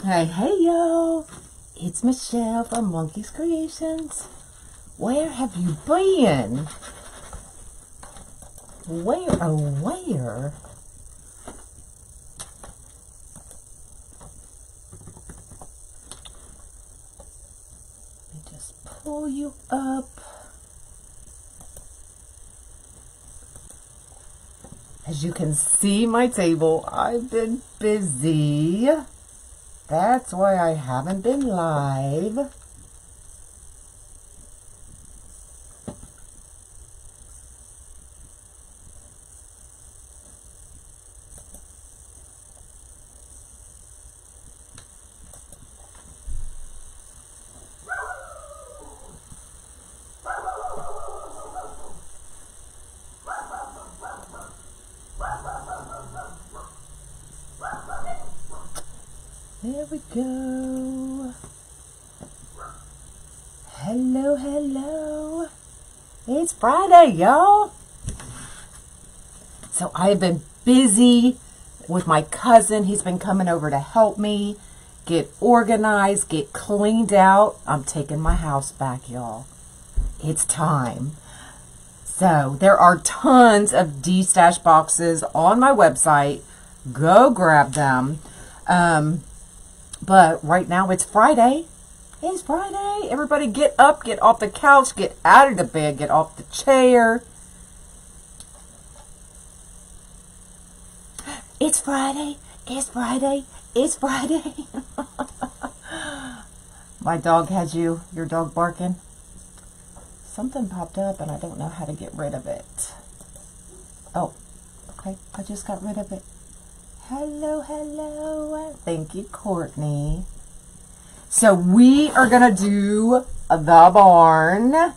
Hey y'all, it's Michelle from Monkey's Creations. Where have you been? Where? Let me just pull you up. As you can see my table, I've been busy. That's why I haven't been live. There we go. Hello. It's Friday, y'all. So I've been busy with my cousin. He's been coming over to help me get organized, get cleaned out. I'm taking my house back, y'all. It's time. So there are tons of D-stash boxes on my website. Go grab them. But right now it's Friday. It's Friday. Everybody get up, get off the couch, get out of the bed, get off the chair. It's Friday. It's Friday. It's Friday. My dog has your dog barking. Something popped up and I don't know how to get rid of it. Oh, okay. I just got rid of it. Hello. Thank you, Courtney. So we are going to do the barn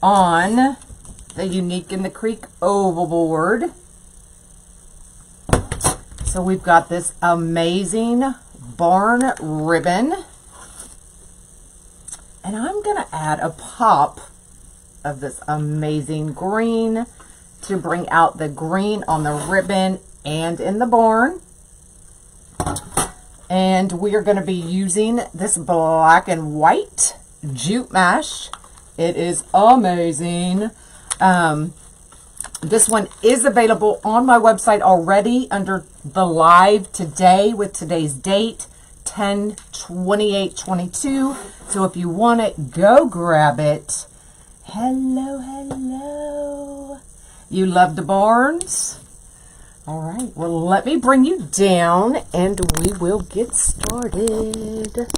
on the Unique in the Creek oval board. So we've got this amazing barn ribbon. And I'm going to add a pop of this amazing green to bring out the green on the ribbon and in the barn. And we are going to be using this black and white jute mesh. It is amazing. This one is available on my website already under the live today with today's date, 10/28/22. So if you want it, go grab it. Hello. You love the barns? All right, well, let me bring you down and we will get started.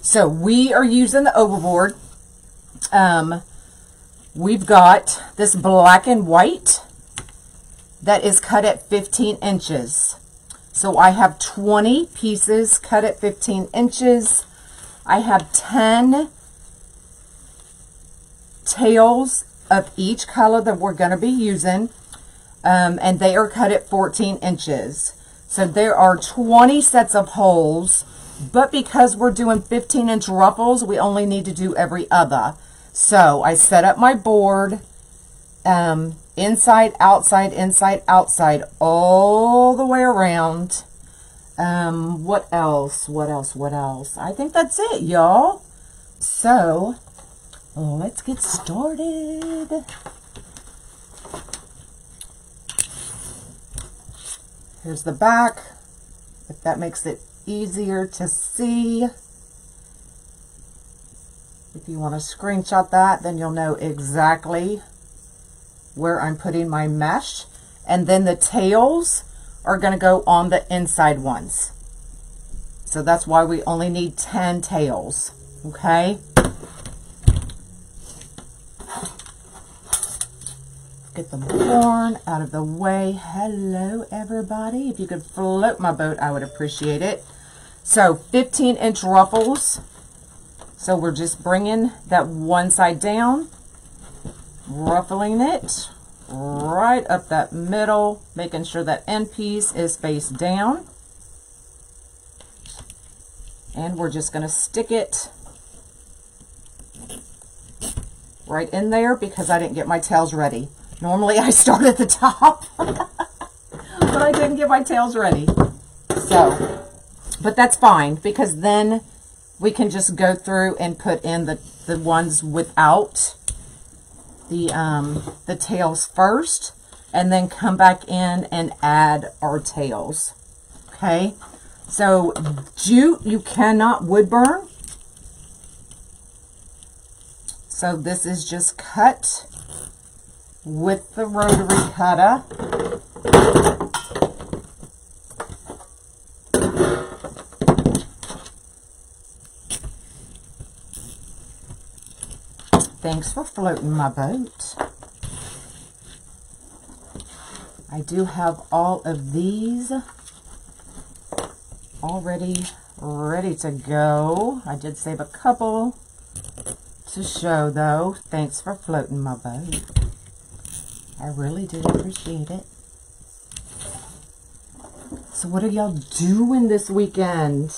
So we are using the oval board. We've got this black and white that is cut at 15 inches. So I have 20 pieces cut at 15 inches. I have 10 tails of each color that we're going to be using, and they are cut at 14 inches. So there are 20 sets of holes, but because we're doing 15-inch ruffles, we only need to do every other. So I set up my board, inside, outside, all the way around. What else? I think that's it, y'all. So let's get started. Here's the back, if that makes it easier to see. If you want to screenshot that, then you'll know exactly where I'm putting my mesh. And then the tails are going to go on the inside ones. So that's why we only need 10 tails, okay? Get the barn out of the way. Hello, everybody. If you could float my boat, I would appreciate it. So 15-inch ruffles. So we're just bringing that one side down, ruffling it right up that middle, making sure that end piece is face down. And we're just going to stick it right in there because I didn't get my tails ready. Normally I start at the top. but I didn't get my tails ready. So, but that's fine, because then we can just go through and put in the ones without the tails first, and then come back in and add our tails. Okay, so jute, you cannot wood burn. So this is just cut with the rotary cutter. Thanks for floating my boat. I do have all of these already ready to go. I did save a couple to show though. Thanks for floating my boat. I really do appreciate it. So what are y'all doing this weekend?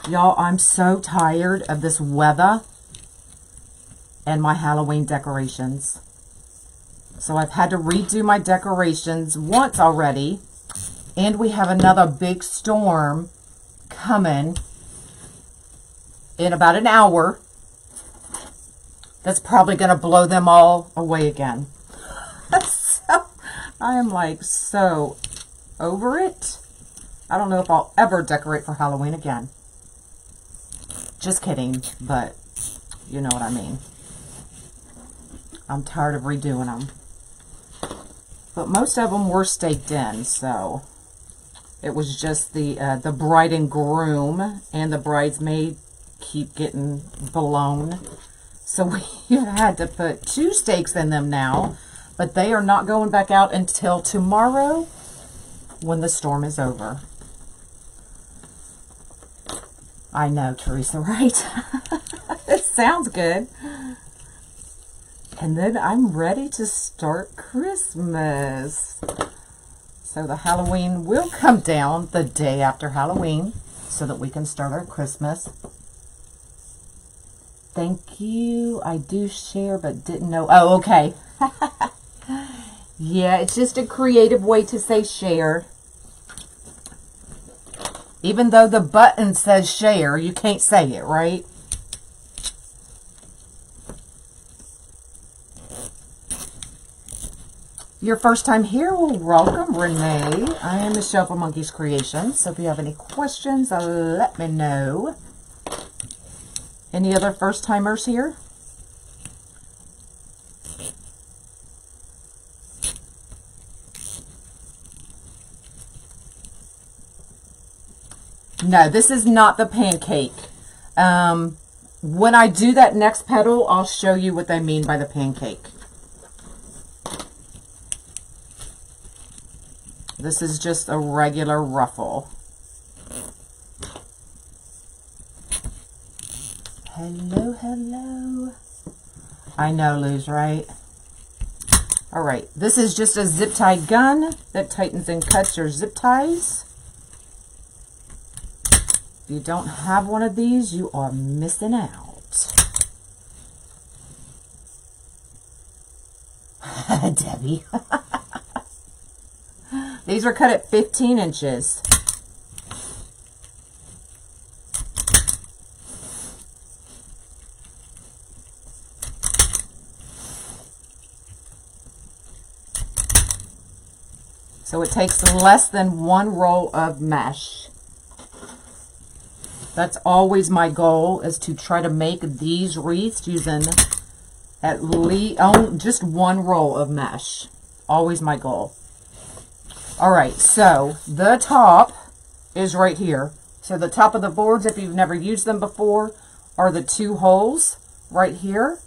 Y'all, I'm so tired of this weather and my Halloween decorations. So I've had to redo my decorations once already. And we have another big storm coming in about an hour. That's probably going to blow them all away again. So I am like so over it. I don't know if I'll ever decorate for Halloween again. Just kidding, but you know what I mean. I'm tired of redoing them. But most of them were staked in, so it was just the bride and groom and the bridesmaid keep getting blown. So we had to put 2 stakes in them now, but they are not going back out until tomorrow when the storm is over. I know, Teresa, right? It sounds good. And then I'm ready to start Christmas. So the Halloween will come down the day after Halloween so that we can start our Christmas. Thank you. I do share, but didn't know. Oh, okay. Yeah, it's just a creative way to say share. Even though the button says share, you can't say it, right? Your first time here? Well, welcome, Renee. I am Michelle from Monkey's Creations. So if you have any questions, let me know. Any other first timers here? No, this is not the pancake. When I do that next petal, I'll show you what I mean by the pancake. This is just a regular ruffle. Hello, hello. I know, Luz, right? All right, this is just a zip tie gun that tightens and cuts your zip ties. If you don't have one of these, you are missing out. Debbie. These are cut at 15 inches. So it takes less than 1 roll of mesh. That's always my goal, is to try to make these wreaths using at least just 1 roll of mesh. Always my goal. All right, so the top is right here. So the top of the boards, if you've never used them before, are the 2 holes right here.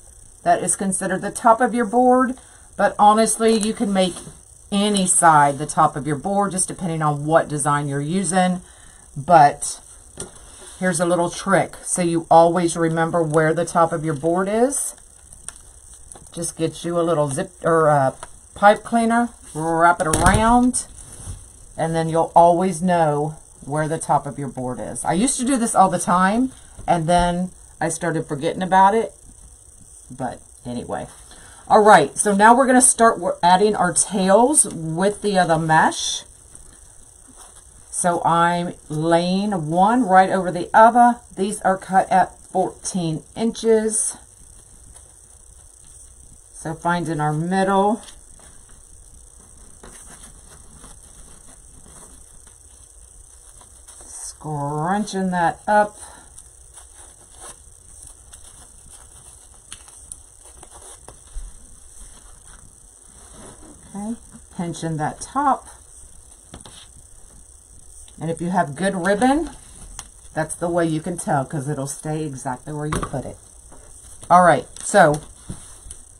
That is considered the top of your board, but honestly, you can make any side the top of your board, just depending on what design you're using. But here's a little trick, so you always remember where the top of your board is. Just get you a little zip or pipe cleaner, wrap it around, and then you'll always know where the top of your board is. I used to do this all the time, and then I started forgetting about it. But anyway. All right, so now we're going to start adding our tails with the other mesh. So I'm laying one right over the other. These are cut at 14 inches. So finding our middle. Scrunching that up. Okay, pinching that top. And if you have good ribbon, that's the way you can tell, because it'll stay exactly where you put it. All right, so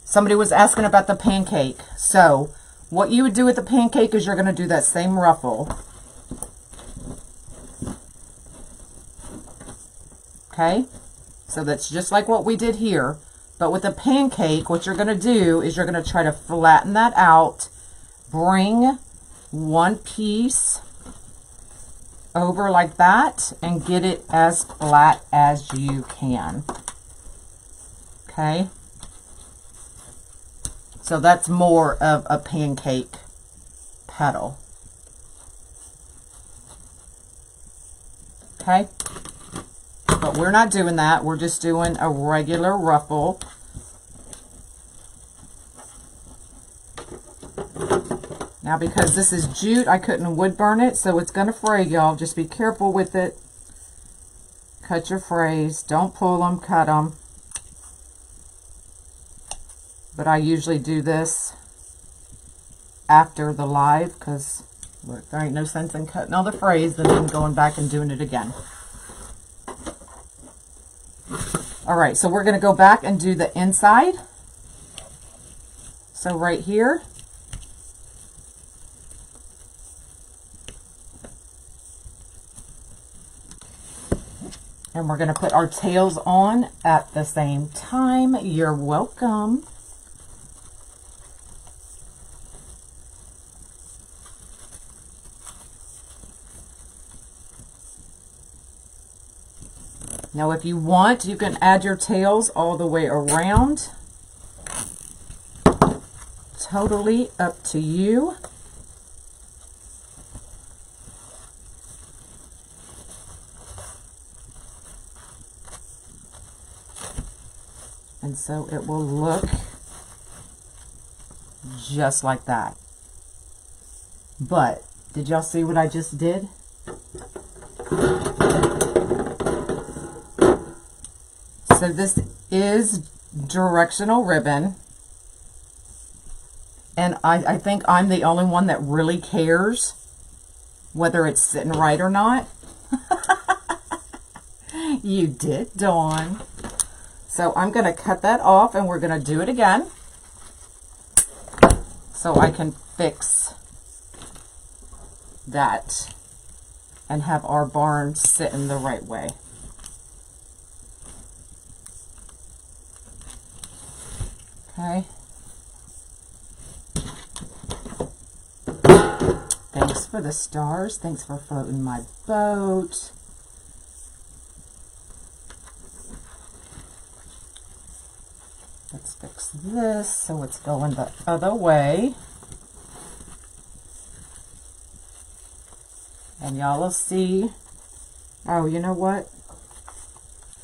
somebody was asking about the pancake. So what you would do with the pancake is you're going to do that same ruffle. Okay, so that's just like what we did here. But with the pancake, what you're going to do is you're going to try to flatten that out. Bring one piece over like that and get it as flat as you can. Okay, so that's more of a pancake petal. Okay, but we're not doing that. We're just doing a regular ruffle. Now, because this is jute, I couldn't wood burn it, so it's going to fray, y'all. Just be careful with it. Cut your frays. Don't pull them, cut them. But I usually do this after the live, because there ain't no sense in cutting all the frays and then going back and doing it again. All right, so we're going to go back and do the inside. So right here. And we're going to put our tails on at the same time. You're welcome. Now, if you want, you can add your tails all the way around. Totally up to you. And so it will look just like that. But did y'all see what I just did? So this is directional ribbon. And I think I'm the only one that really cares whether it's sitting right or not. You did, Dawn. So I'm going to cut that off and we're going to do it again so I can fix that and have our barn sitting the right way. Okay. Thanks for the stars. Thanks for floating my boat. Let's fix this so it's going the other way. And y'all will see. Oh, you know what?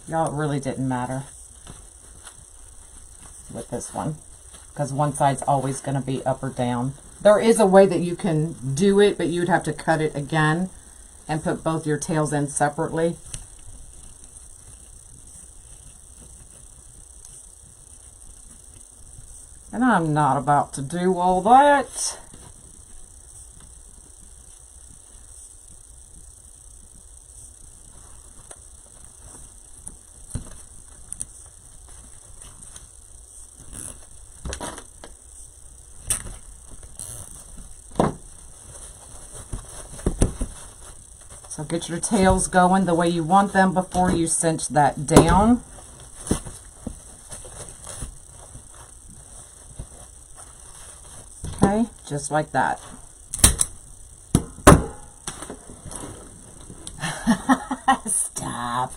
Y'all, it really didn't matter with this one, because one side's always going to be up or down. There is a way that you can do it, but you'd have to cut it again and put both your tails in separately. And I'm not about to do all that. So get your tails going the way you want them before you cinch that down. Okay, just like that. Stop.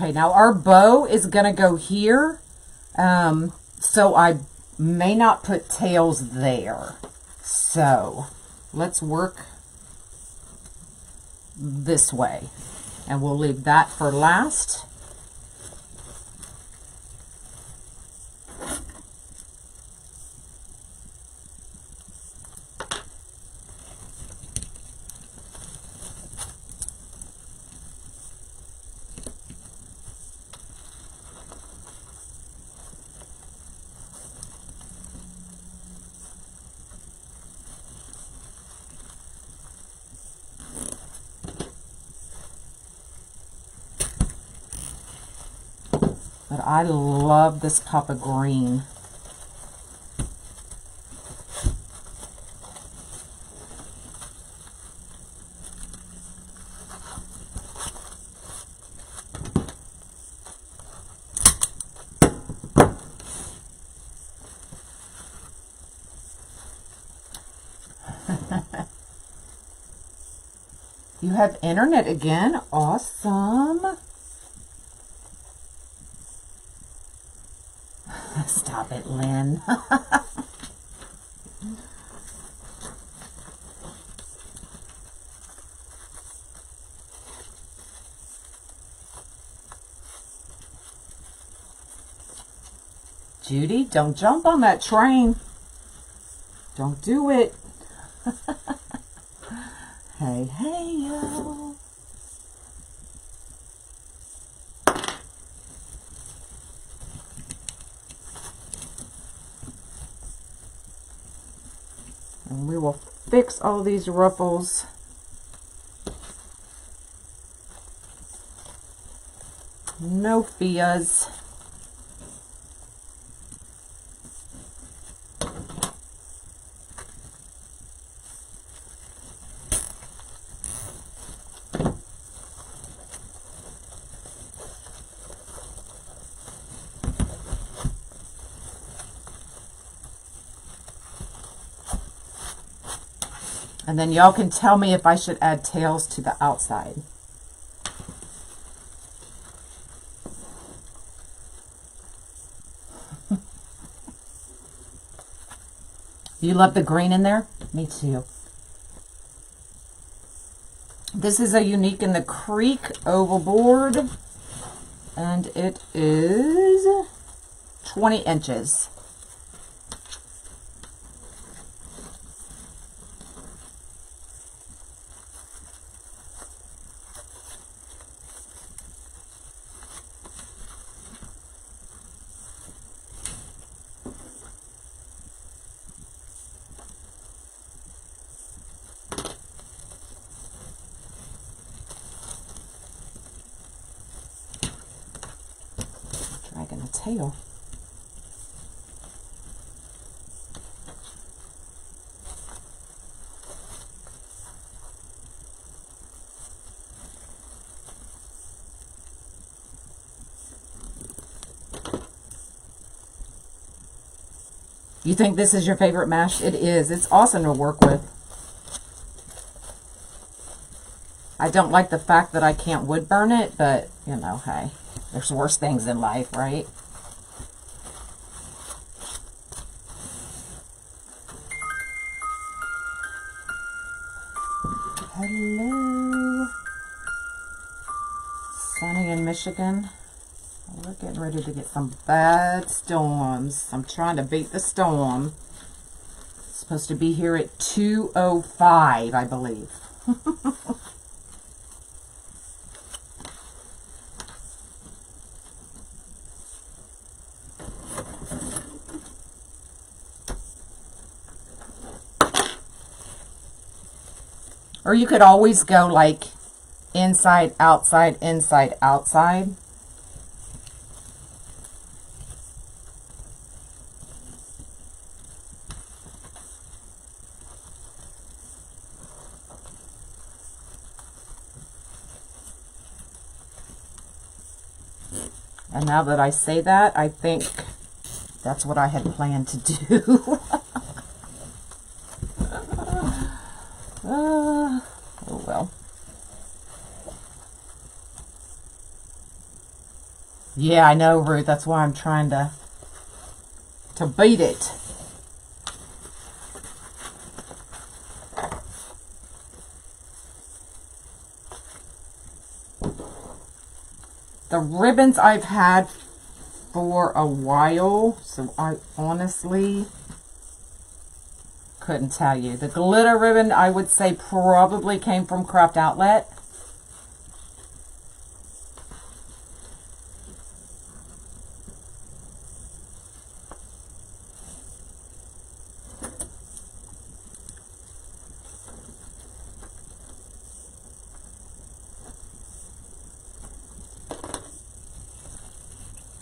Okay, now our bow is going to go here, so I may not put tails there. So let's work this way, and we'll leave that for last. But I love this pop of green. You have internet again. Awesome. Stop it, Lynn. Judy, don't jump on that train. Don't do it. Hey, hey, yo. And we will fix all these ruffles. No fears. And then y'all can tell me if I should add tails to the outside. You love the green in there? Me too. This is a Unique in the Creek oval board, and it is 20 inches. Dragging a tail. You think this is your favorite mesh? It is. It's awesome to work with. I don't like the fact that I can't wood burn it, but, you know, hey, there's worse things in life, right? Hello. Sunny in Michigan. We're getting ready to get some bad storms. I'm trying to beat the storm. It's supposed to be here at 2:05, I believe. Or you could always go like inside, outside, inside, outside. And now that I say that, I think that's what I had planned to do. Oh well. Yeah, I know, Ruth. That's why I'm trying to beat it. The ribbons I've had for a while, so I honestly couldn't tell you. The glitter ribbon, I would say, probably came from Craft Outlet.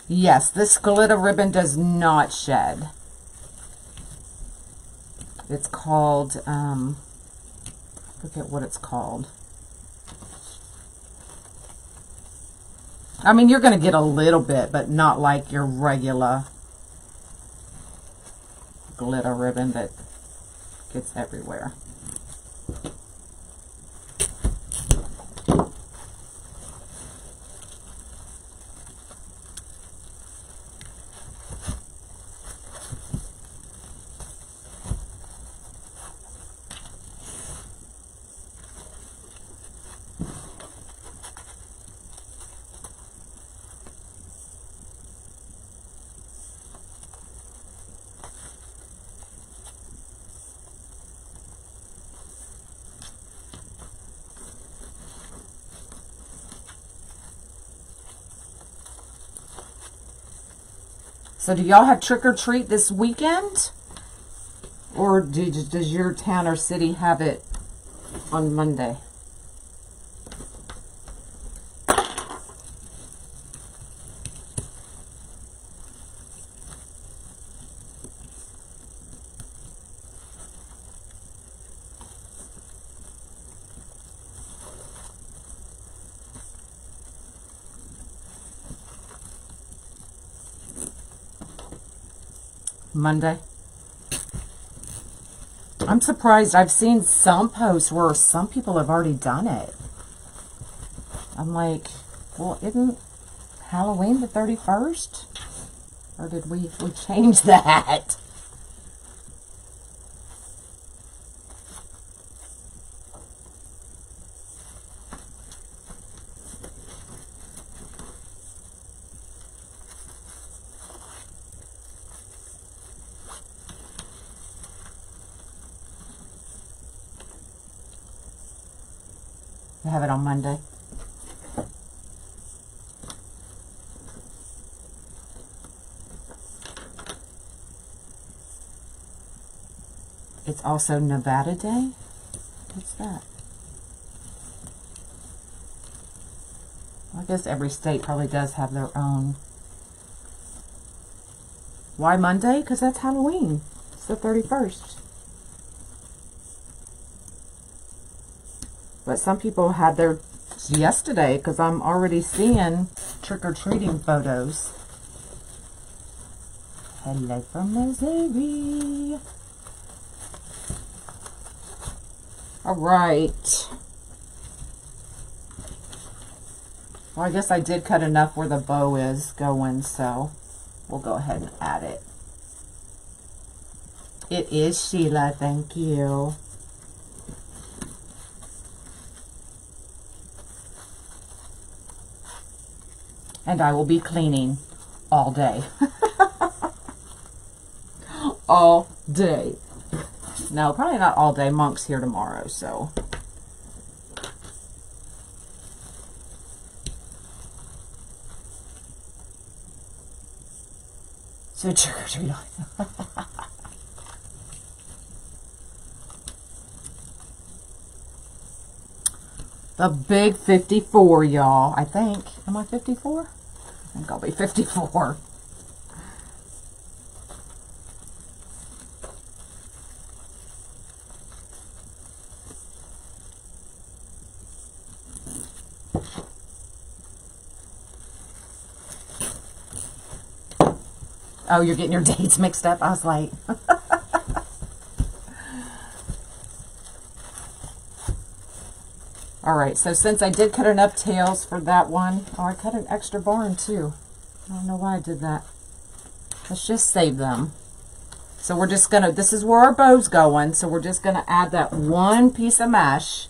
Yes, this glitter ribbon does not shed. It's called, I forget what it's called. I mean, you're going to get a little bit, but not like your regular glitter ribbon that gets everywhere. So do y'all have trick or treat this weekend? Or does your town or city have it on Monday? Monday. I'm surprised. I've seen some posts where some people have already done it. I'm like, well, isn't Halloween the 31st? Or did we change that? I have it on Monday. It's also Nevada Day. What's that? I guess every state probably does have their own. Why Monday? Because that's Halloween. It's the 31st. But some people had their yesterday, because I'm already seeing trick-or-treating photos. Hello from Missouri. All right. Well, I guess I did cut enough where the bow is going, so we'll go ahead and add it. It is Sheila, thank you. And I will be cleaning all day. All day. No, probably not all day. Monk's here tomorrow, so. So trick or treat. The big 54, y'all. I think. Am I 54? I think I'll be 54. Oh, you're getting your dates mixed up? I was like... Alright, so since I did cut enough tails for that one... Oh, I cut an extra barn too. I don't know why I did that. Let's just save them. So we're just gonna, this is where our bow's going, so we're just gonna add that one piece of mesh,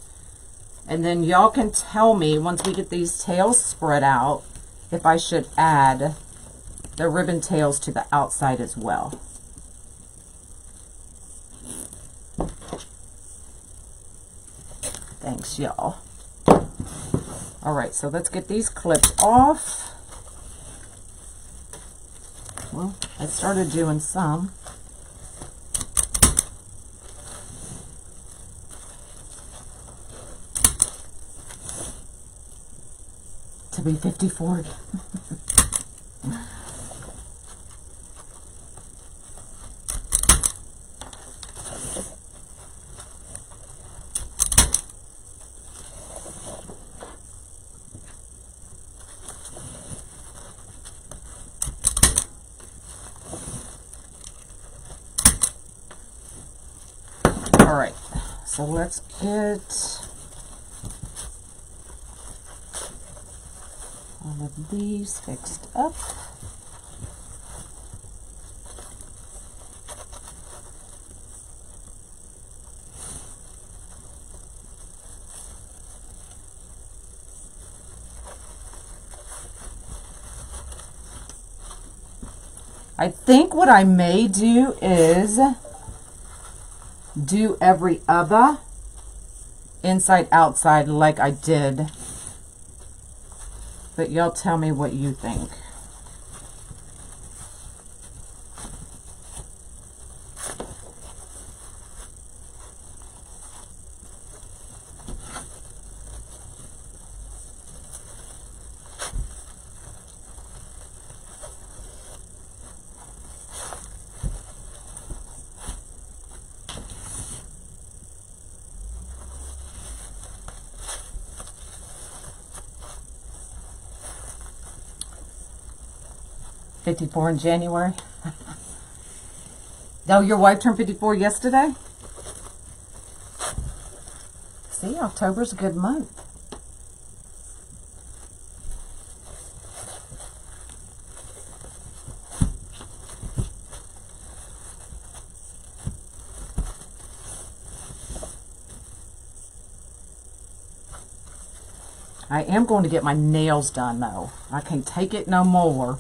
and then y'all can tell me once we get these tails spread out if I should add the ribbon tails to the outside as well. Thanks, y'all. All right, so let's get these clips off. Well, I started doing some. To be 54. All right, so let's get all of these fixed up. I think what I may do is do every other inside outside like I did, but y'all tell me what you think. '54 in January. No, your wife turned 54 yesterday? See, October's a good month. I am going to get my nails done though. I can't take it no more.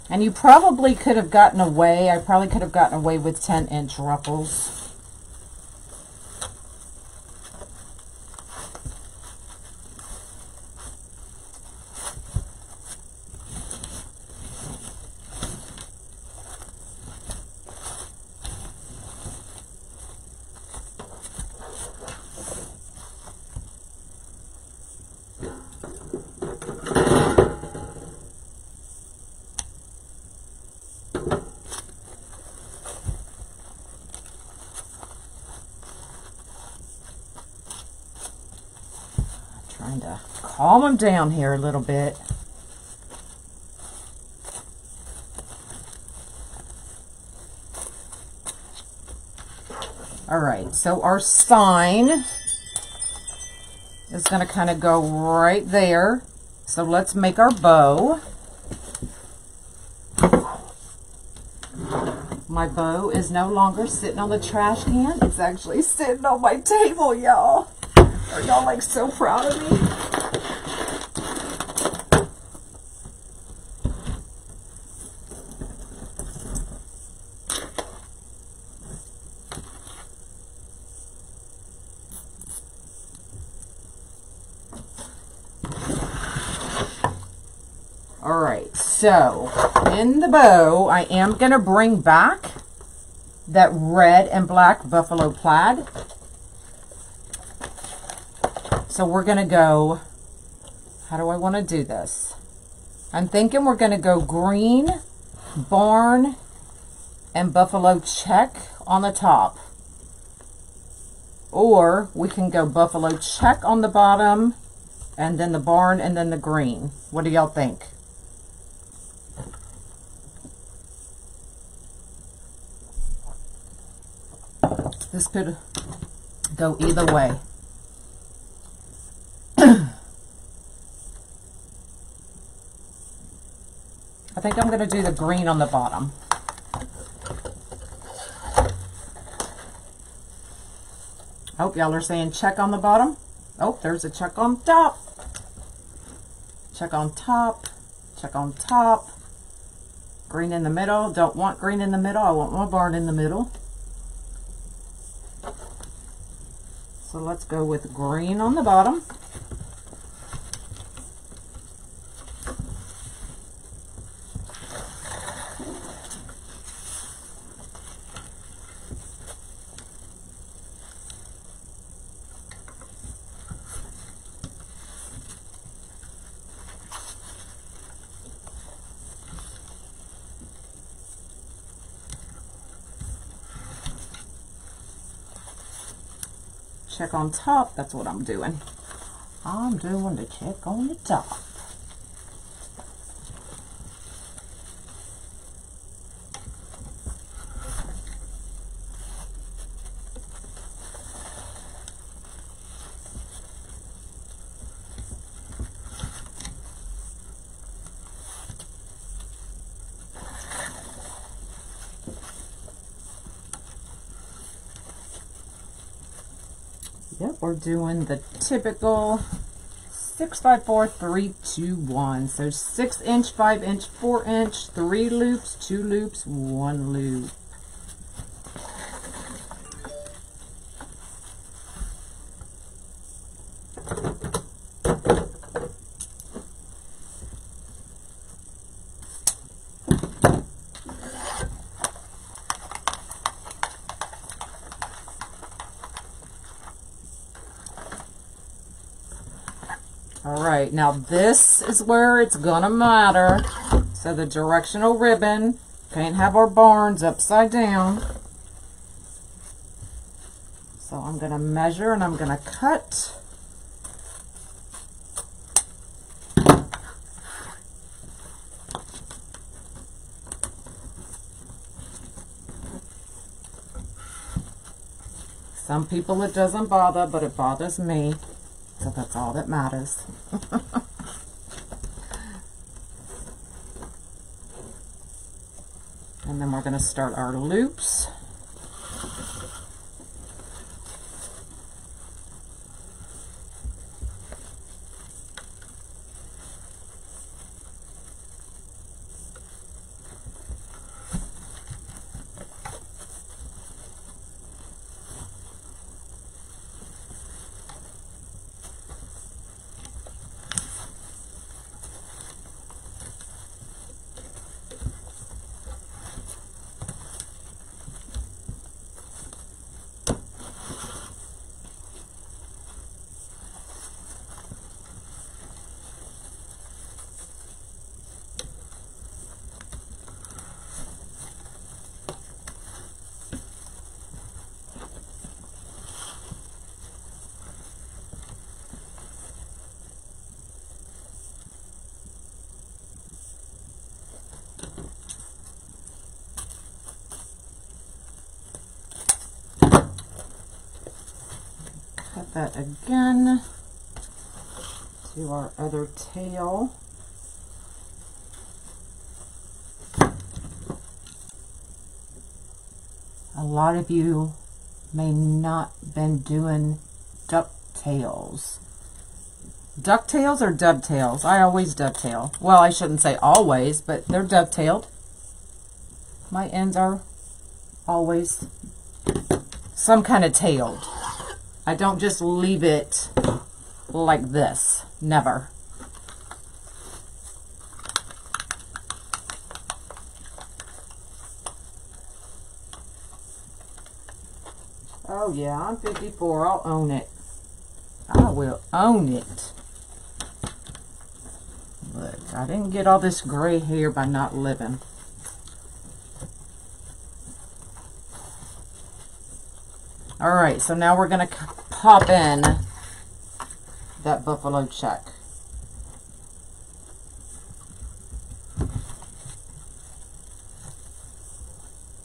And you probably could have gotten away, I probably could have gotten away with 10-inch ruffles. Trying to calm them down here a little bit. All right, so our sign is going to kind of go right there. So let's make our bow. My bow is no longer sitting on the trash can. It's actually sitting on my table, y'all. Are y'all like so proud of me? All right, so in the bow, I am going to bring back that red and black buffalo plaid. So we're going to go, how do I want to do this? I'm thinking we're going to go green, barn, and buffalo check on the top. Or we can go buffalo check on the bottom, and then the barn, and then the green. What do y'all think? This could go either way. I think I'm going to do the green on the bottom. Oh, y'all are saying check on the bottom. Oh, there's a check on top. Check on top. Check on top. Green in the middle. Don't want green in the middle. I want my barn in the middle. So let's go with green on the bottom. Check on top, that's what I'm doing. I'm doing the check on the top. Yep, we're doing the typical 6, 5, 4, 3, 2, 1. So 6 inch, 5 inch, 4 inch, 3 loops, 2 loops, 1 loop. All right, now this is where it's gonna matter. So the directional ribbon, can't have our barns upside down. So I'm gonna measure and I'm gonna cut. Some people it doesn't bother, but it bothers me. So that's all that matters. And then we're going to start our loops. Cut that again to our other tail. A lot of you may not been doing ducktails. Ducktails or dovetails? I always dovetail. Well, I shouldn't say always, but they're dovetailed. My ends are always some kind of tailed. I don't just leave it like this. Never. Oh yeah, I'm 54. I'll own it. I will own it. Look. I didn't get all this gray hair by not living. All right, so now we're going to pop in that buffalo check.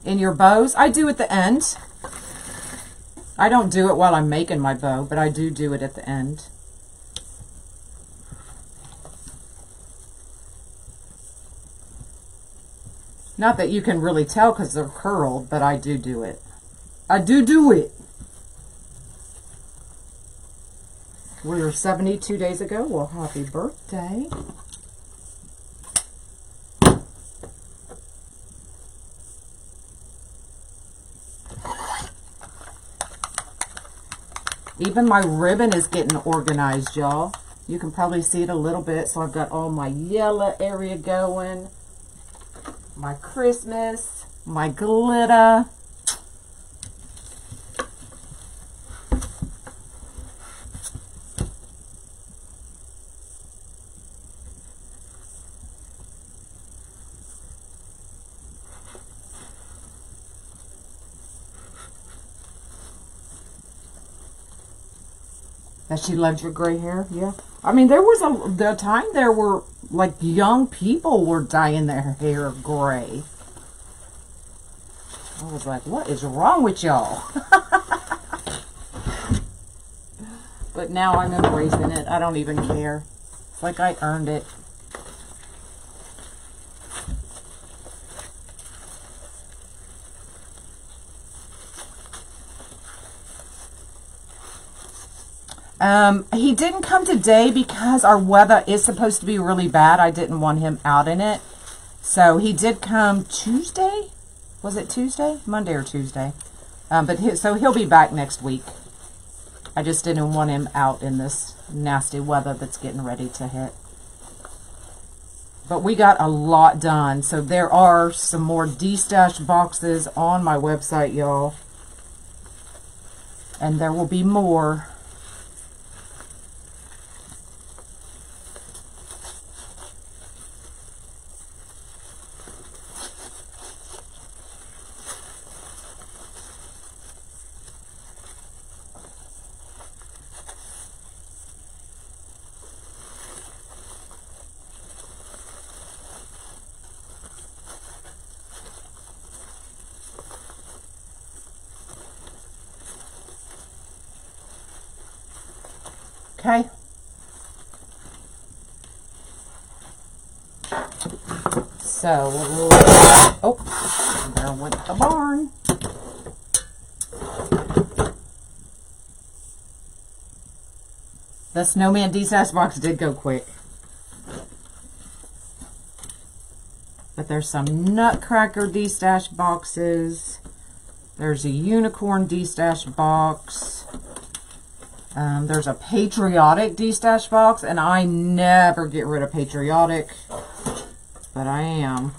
In your bows, I do at the end. I don't do it while I'm making my bow, but I do it at the end. Not that you can really tell because they're curled, but I do it. I do it. We were 72 days ago. Well, happy birthday. Even my ribbon is getting organized, y'all. You can probably see it a little bit. So I've got all my yellow area going. My Christmas. My glitter. That she loved your gray hair, yeah. I mean, there was the time there were like young people were dyeing their hair gray. I was like, what is wrong with y'all? But now I'm embracing it. I don't even care. It's like I earned it. He didn't come today because our weather is supposed to be really bad. I didn't want him out in it. So he did come Tuesday. Was it Tuesday? Monday or Tuesday. So he'll be back next week. I just didn't want him out in this nasty weather that's getting ready to hit. But we got a lot done. So there are some more de-stash boxes on my website, y'all. And there will be more. Okay. So, oh, there went the barn. The snowman de-stash box did go quick. But there's some nutcracker de-stash boxes. There's a unicorn de-stash box. There's a patriotic de-stash box, and I never get rid of patriotic, but I am.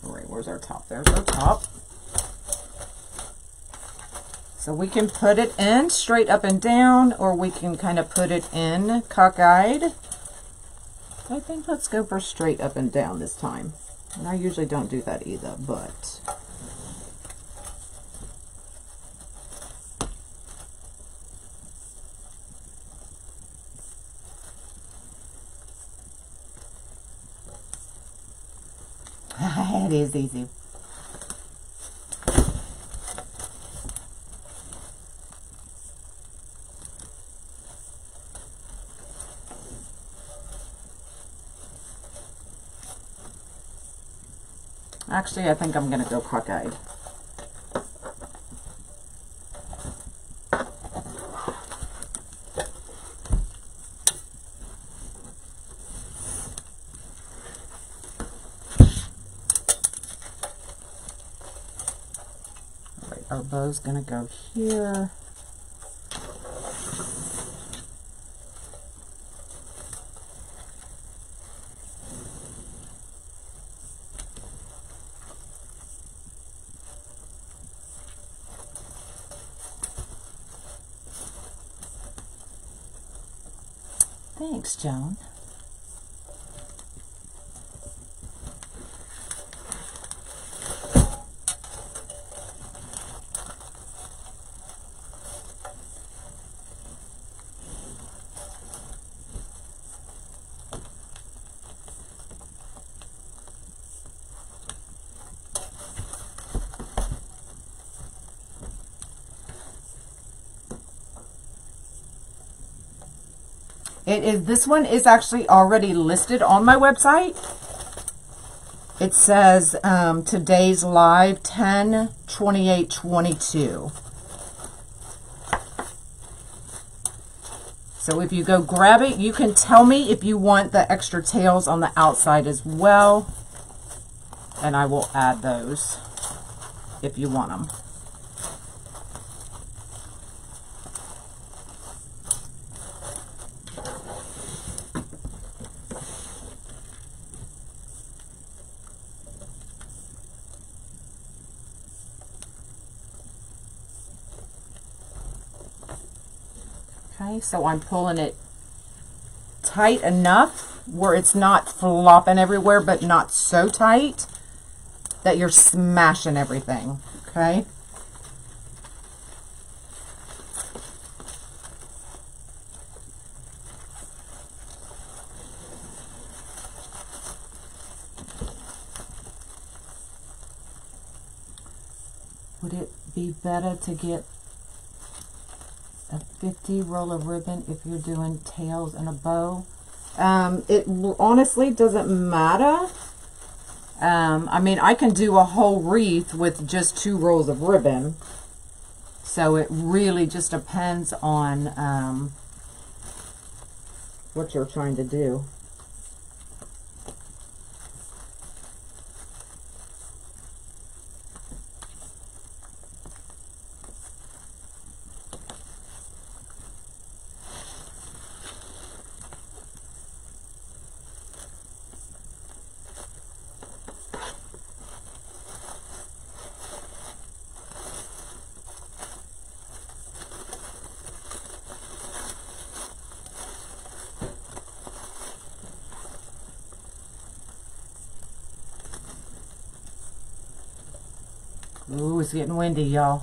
All right, where's our top? There's our top. So we can put it in straight up and down, or we can kind of put it in cockeyed. I think let's go for straight up and down this time. And I usually don't do that either, but... it is easy. Actually, I think I'm going to go cockeyed. Alright, our bow's going to go here. Thanks, Joan. This one is actually already listed on my website. It says today's live 10/28/22. So if you go grab it, you can tell me if you want the extra tails on the outside as well, and I will add those if you want them. Okay, so I'm pulling it tight enough where it's not flopping everywhere, but not so tight that you're smashing everything, okay? Would it be better to get a 50 roll of ribbon if you're doing tails and a bow? It honestly doesn't matter. I mean, I can do a whole wreath with just 2 rolls of ribbon. So it really just depends on what you're trying to do. Ooh, it's getting windy, y'all.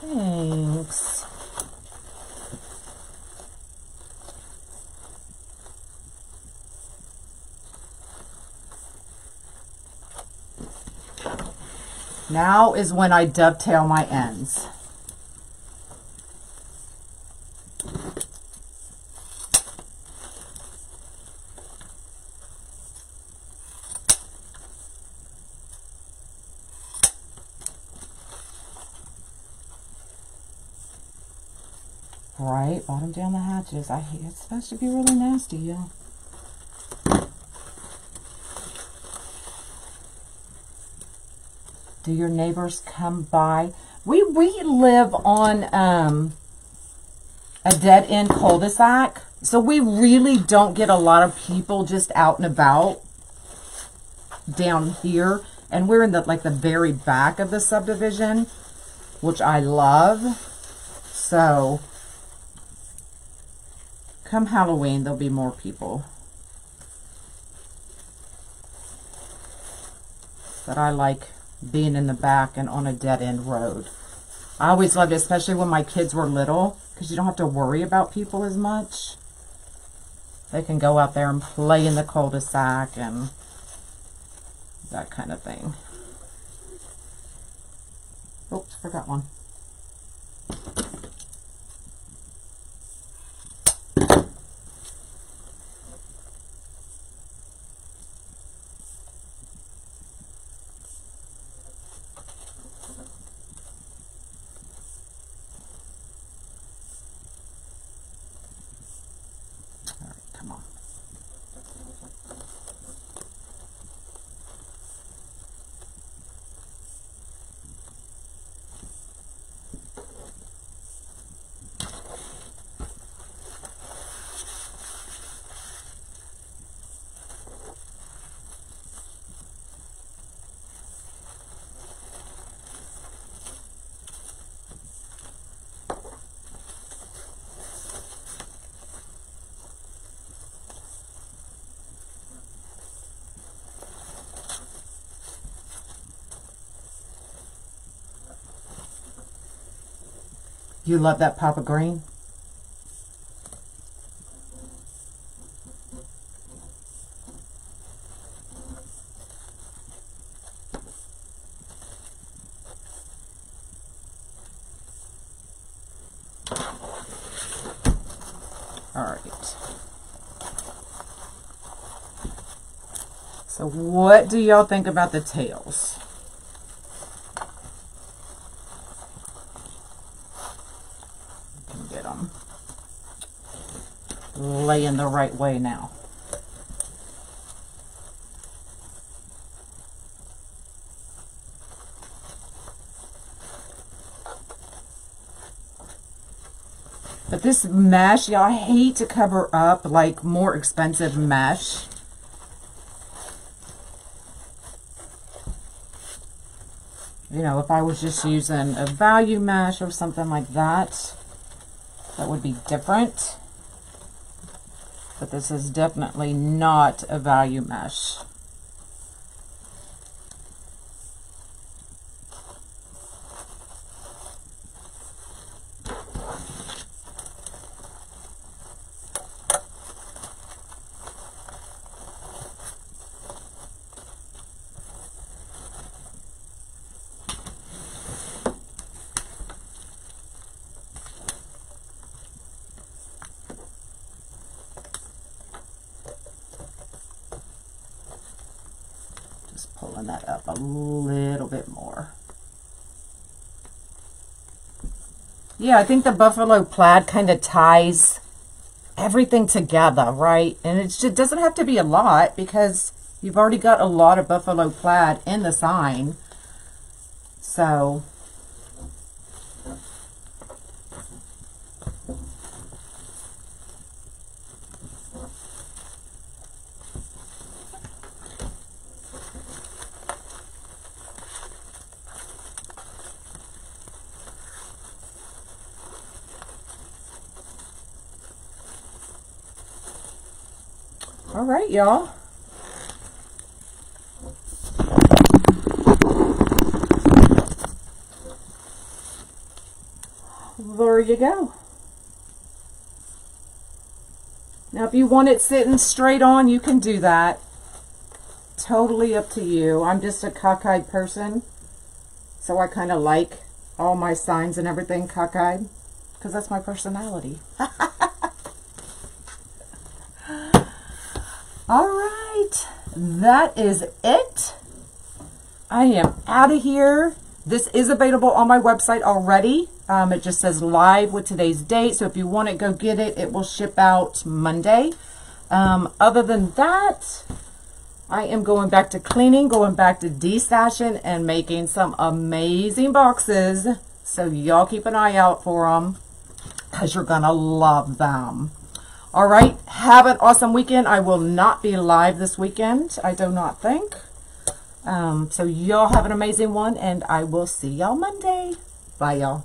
Thanks. Now is when I dovetail my ends. Right, bottom down the hatches. I hate it's supposed to be really nasty, y'all. Do your neighbors come by? We live on a dead-end cul-de-sac, so we really don't get a lot of people just out and about down here. And we're in the very back of the subdivision, which I love. So come Halloween, there'll be more people. But I like being in the back and on a dead-end road. I always loved it, especially when my kids were little, because you don't have to worry about people as much. They can go out there and play in the cul-de-sac and that kind of thing. Oops, forgot one. You love that pop of green? All right. So what do y'all think about the tails? Get them laying the right way now. But this mesh, y'all, I hate to cover up like more expensive mesh. You know, if I was just using a value mesh or something like that, that would be different. But this is definitely not a value mesh. Pulling that up a little bit more. Yeah, I think the buffalo plaid kind of ties everything together, right? And it doesn't have to be a lot because you've already got a lot of buffalo plaid in the sign. So all right, y'all. There you go. Now, if you want it sitting straight on, you can do that. Totally up to you. I'm just a cockeyed person, so I kind of like all my signs and everything cockeyed because that's my personality. All right, that is it. I am out of here. This is available on my website already. It just says live with today's date. So if you want it, go get it. It will ship out Monday. Other than that, I am going back to cleaning, going back to destashing, and making some amazing boxes. So y'all keep an eye out for them because you're going to love them. All right, have an awesome weekend. I will not be live this weekend, I do not think. So y'all have an amazing one, and I will see y'all Monday. Bye, y'all.